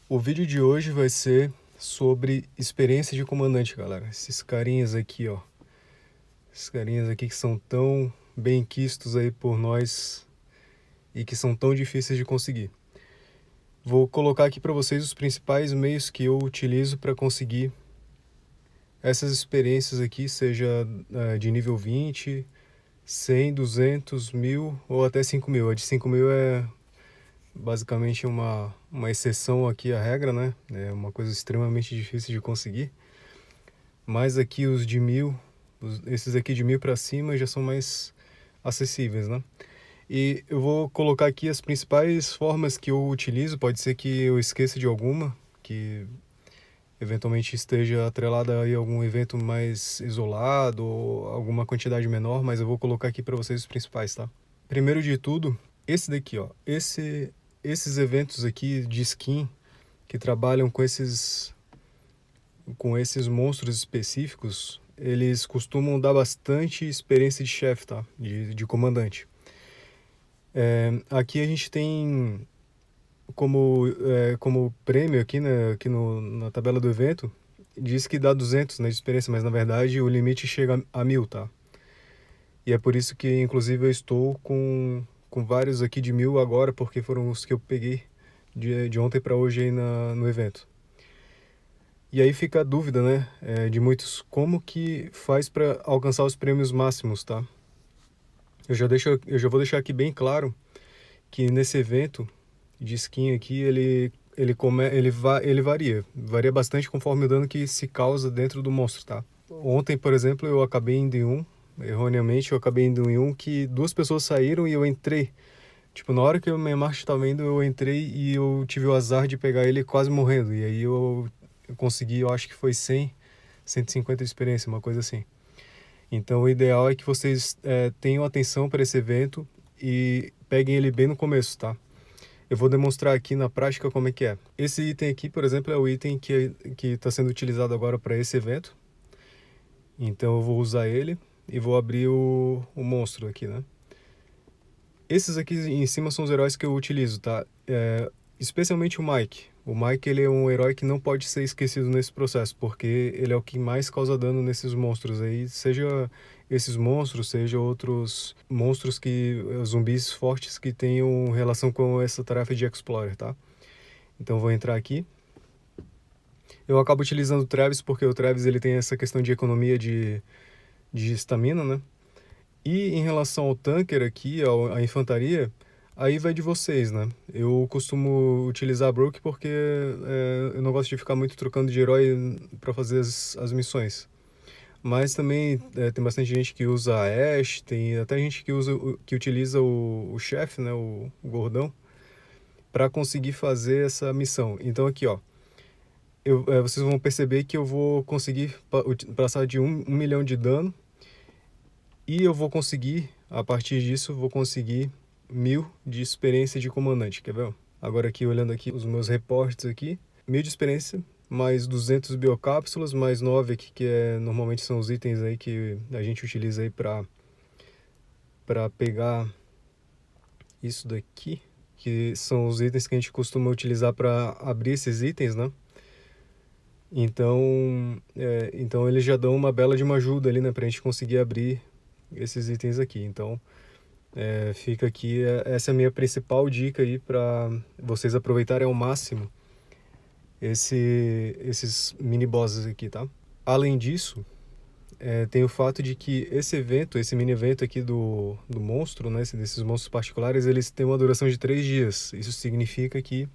O vídeo de hoje vai ser sobre experiência de comandante, galera. Esses carinhas aqui, ó. Esses carinhas aqui que são tão bem quistos aí por nós e que são tão difíceis de conseguir. Vou colocar aqui para vocês os principais meios que eu utilizo para conseguir essas experiências aqui, seja de nível 20, 100, 200, 1000 ou até 5000. A de 5000 é basicamente uma exceção aqui à regra, né? É uma coisa extremamente difícil de conseguir. Mas aqui os de 1000, esses aqui de 1000 para cima já são mais acessíveis, né? E eu vou colocar aqui as principais formas que eu utilizo. Pode ser que eu esqueça de alguma, que eventualmente esteja atrelada a algum evento mais isolado ou alguma quantidade menor, mas eu vou colocar aqui para vocês os principais, tá? Primeiro de tudo, esse daqui, ó. Esses eventos aqui de skin que trabalham com esses monstros específicos, eles costumam dar bastante experiência de chefe, tá? De comandante. Aqui a gente tem como prêmio aqui, né, na tabela do evento, diz que dá 200, né, de experiência, mas na verdade o limite chega a 1000, tá? E é por isso que, inclusive, eu estou com vários aqui de 1000 agora, porque foram os que eu peguei de ontem para hoje aí no evento. E aí fica a dúvida, né, de muitos, como que faz para alcançar os prêmios máximos, tá? Eu já vou deixar aqui bem claro que nesse evento de skin aqui, ele varia bastante conforme o dano que se causa dentro do monstro, tá? Ontem, por exemplo, eu acabei indo em um, erroneamente eu acabei indo em um que duas pessoas saíram e eu entrei. Tipo, na hora que a minha marcha estava indo, eu entrei e eu tive o azar de pegar ele quase morrendo. E aí eu consegui, eu acho que foi 100, 150 de experiência, uma coisa assim. Então o ideal é que vocês tenham atenção para esse evento e peguem ele bem no começo, tá? Eu vou demonstrar aqui na prática como é que é. Esse item aqui, por exemplo, é o item que está sendo utilizado agora para esse evento. Então eu vou usar ele e vou abrir o monstro aqui, né? Esses aqui em cima são os heróis que eu utilizo, tá? Especialmente o Mike. O Mike, ele é um herói que não pode ser esquecido nesse processo, porque ele é o que mais causa dano nesses monstros aí, seja esses monstros, seja outros monstros zumbis fortes que tenham relação com essa tarefa de Explorer, tá? Então vou entrar aqui. Eu acabo utilizando o Travis porque o Travis ele tem essa questão de economia de estamina, né? E em relação ao tanker aqui, à infantaria, aí vai de vocês, né? Eu costumo utilizar a Brook porque eu não gosto de ficar muito trocando de herói para fazer as missões. Mas também tem bastante gente que usa a Ashe, tem até gente que utiliza o chefe, né? O gordão, para conseguir fazer essa missão. Então aqui, ó, vocês vão perceber que eu vou conseguir passar de 1 milhão de dano. E eu vou conseguir, a partir disso, vou conseguir 1000 de experiência de comandante, quer ver? Agora aqui, olhando aqui os meus reportes aqui, 1000 de experiência, mais 200 biocápsulas, mais 9 aqui, que normalmente são os itens aí que a gente utiliza aí para pegar isso daqui, que são os itens que a gente costuma utilizar para abrir esses itens, né? Então eles já dão uma bela de uma ajuda ali, né, pra gente conseguir abrir esses itens aqui. Então, fica aqui, essa é a minha principal dica aí para vocês aproveitarem ao máximo esses mini bosses aqui, tá? Além disso, tem o fato de que esse mini evento aqui do monstro, né, desses monstros particulares, eles têm uma duração de 3 dias. Isso significa que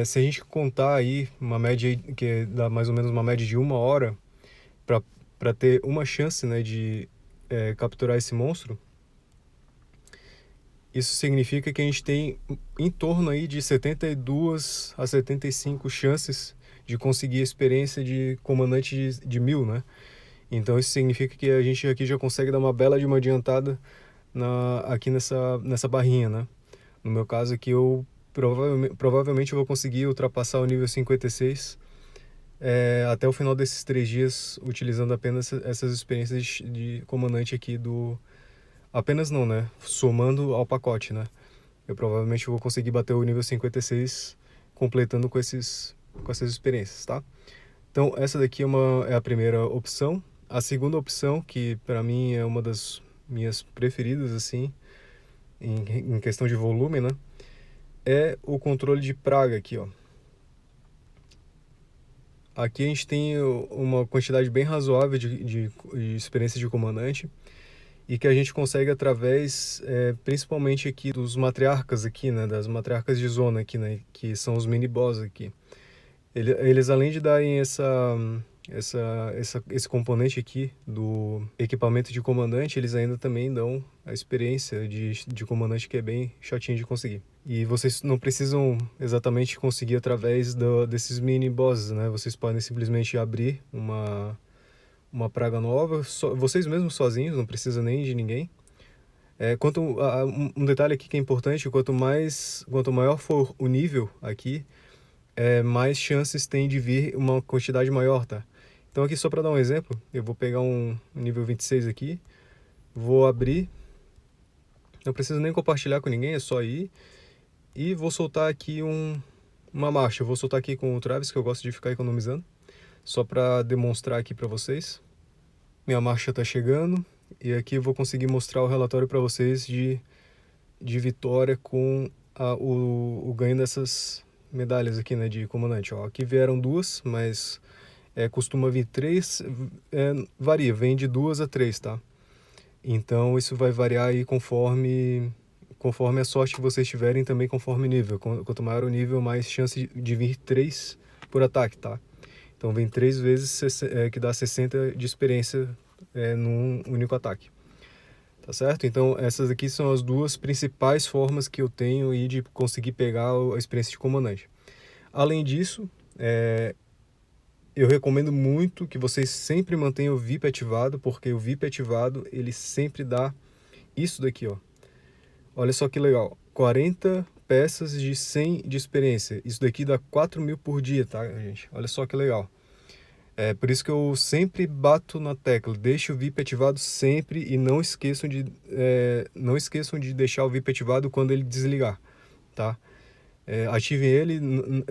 se a gente contar aí uma média que dá mais ou menos uma média de 1 hora para ter uma chance, né, de capturar esse monstro, isso significa que a gente tem em torno aí de 72 a 75 chances de conseguir a experiência de comandante de 1000, né? Então isso significa que a gente aqui já consegue dar uma bela de uma adiantada aqui nessa barrinha, né? No meu caso aqui eu provavelmente eu vou conseguir ultrapassar o nível 56 até o final desses 3 dias, utilizando apenas essas experiências de comandante aqui Apenas não, né? Somando ao pacote, né? Eu provavelmente vou conseguir bater o nível 56 completando com essas experiências, tá? Então, essa daqui é a primeira opção. A segunda opção, que para mim é uma das minhas preferidas, assim, em questão de volume, né? É o controle de praga aqui, ó. Aqui a gente tem uma quantidade bem razoável de experiência de comandante e que a gente consegue através, principalmente aqui dos matriarcas aqui, né? Das matriarcas de zona aqui, né? Que são os mini-boss aqui. Eles além de darem esse componente aqui do equipamento de comandante, eles ainda também dão a experiência de comandante, que é bem chatinho de conseguir. E vocês não precisam exatamente conseguir através desses mini bosses, né? Vocês podem simplesmente abrir uma praga nova, vocês mesmos sozinhos, não precisa nem de ninguém. Um detalhe aqui que é importante: quanto maior for o nível aqui, mais chances tem de vir uma quantidade maior, tá? Então aqui, só para dar um exemplo, eu vou pegar um nível 26 aqui, vou abrir, não preciso nem compartilhar com ninguém, é só ir, e vou soltar aqui uma marcha. Eu vou soltar aqui com o Travis, que eu gosto de ficar economizando, só para demonstrar aqui para vocês. Minha marcha está chegando, e aqui eu vou conseguir mostrar o relatório para vocês de vitória com o ganho dessas medalhas aqui, né, de comandante. Ó, aqui vieram 2, mas costuma vir 3, varia, vem de 2 a 3, tá? Então isso vai variar aí conforme a sorte que vocês tiverem, também conforme o nível. Quanto maior o nível, mais chance de vir 3 por ataque, tá? Então vem 3 vezes, que dá 60 de experiência num único ataque. Tá certo? Então essas aqui são as duas principais formas que eu tenho aí de conseguir pegar a experiência de comandante. Além disso, eu recomendo muito que vocês sempre mantenham o VIP ativado, porque o VIP ativado, ele sempre dá isso daqui, ó. Olha só que legal, 40 peças de 100 de experiência. Isso daqui dá 4.000 por dia, tá, gente? Olha só que legal. Por isso que eu sempre bato na tecla: deixe o VIP ativado sempre, e não esqueçam de deixar o VIP ativado quando ele desligar, tá? Ativem ele,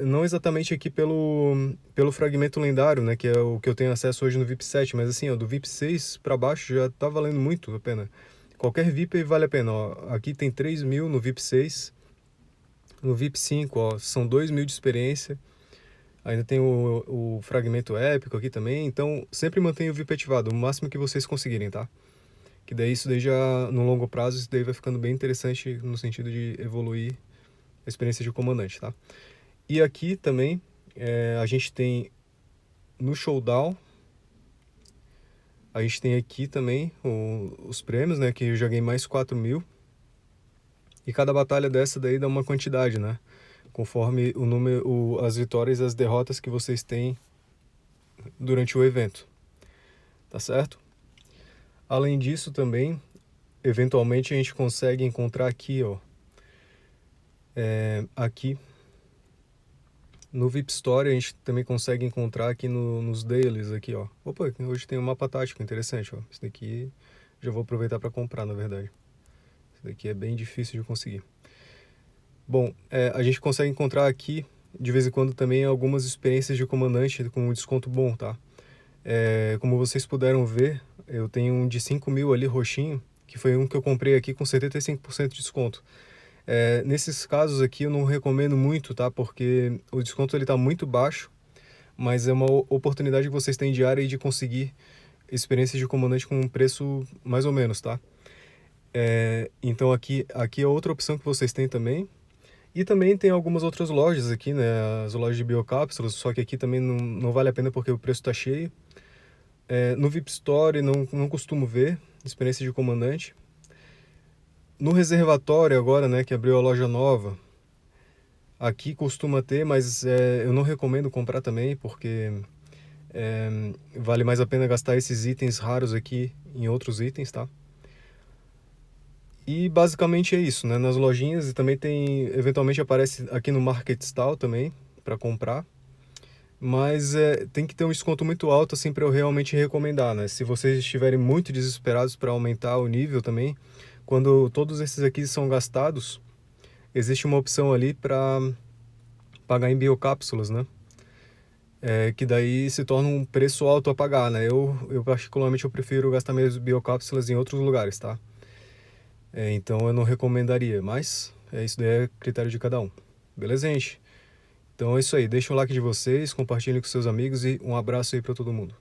não exatamente aqui pelo fragmento lendário, né, que é o que eu tenho acesso hoje no VIP 7, mas assim, ó, do VIP 6 para baixo já tá valendo muito a pena. Qualquer VIP vale a pena, ó. Aqui tem 3.000 no VIP 6, no VIP 5, ó, são 2.000 de experiência. Ainda tem o fragmento épico aqui também, então sempre mantenha o VIP ativado, o máximo que vocês conseguirem, tá? Que daí isso daí já, no longo prazo, isso daí vai ficando bem interessante no sentido de evoluir a experiência de comandante, tá? E aqui também, a gente tem no Showdown, a gente tem aqui também os prêmios, né? Que eu joguei mais 4.000. E cada batalha dessa daí dá uma quantidade, né? Conforme o número, as vitórias e as derrotas que vocês têm durante o evento, tá certo? Além disso também, eventualmente a gente consegue encontrar aqui, ó, aqui no VIP Story, a gente também consegue encontrar aqui nos dailies aqui, ó. Opa, hoje tem um mapa tático interessante, ó. Esse daqui já vou aproveitar para comprar, na verdade. Esse daqui é bem difícil de conseguir. Bom, a gente consegue encontrar aqui, de vez em quando, também algumas experiências de comandante com um desconto bom, tá? Como vocês puderam ver, eu tenho um de 5.000 ali, roxinho, que foi um que eu comprei aqui com 75% de desconto. Nesses casos aqui eu não recomendo muito, tá? Porque o desconto ele tá muito baixo, mas é uma oportunidade que vocês têm diária de conseguir experiências de comandante com um preço mais ou menos, tá? Então aqui é outra opção que vocês têm também. E também tem algumas outras lojas aqui, né? As lojas de biocápsulas, só que aqui também não vale a pena porque o preço tá cheio. No VIP Store não costumo ver experiência de comandante. No reservatório agora, né, que abriu a loja nova, aqui costuma ter, mas eu não recomendo comprar também, porque vale mais a pena gastar esses itens raros aqui em outros itens, tá? E basicamente é isso, né? Nas lojinhas, e também tem, eventualmente aparece aqui no Market Stall também, para comprar. Mas tem que ter um desconto muito alto, assim, para eu realmente recomendar, né? Se vocês estiverem muito desesperados para aumentar o nível também, quando todos esses aqui são gastados, existe uma opção ali para pagar em biocápsulas, né? Que daí se torna um preço alto a pagar, né? Eu particularmente eu prefiro gastar minhas biocápsulas em outros lugares, tá? Então eu não recomendaria, mas isso daí é critério de cada um. Beleza, gente? Então é isso aí. Deixa o like de vocês, compartilhem com seus amigos e um abraço aí pra todo mundo.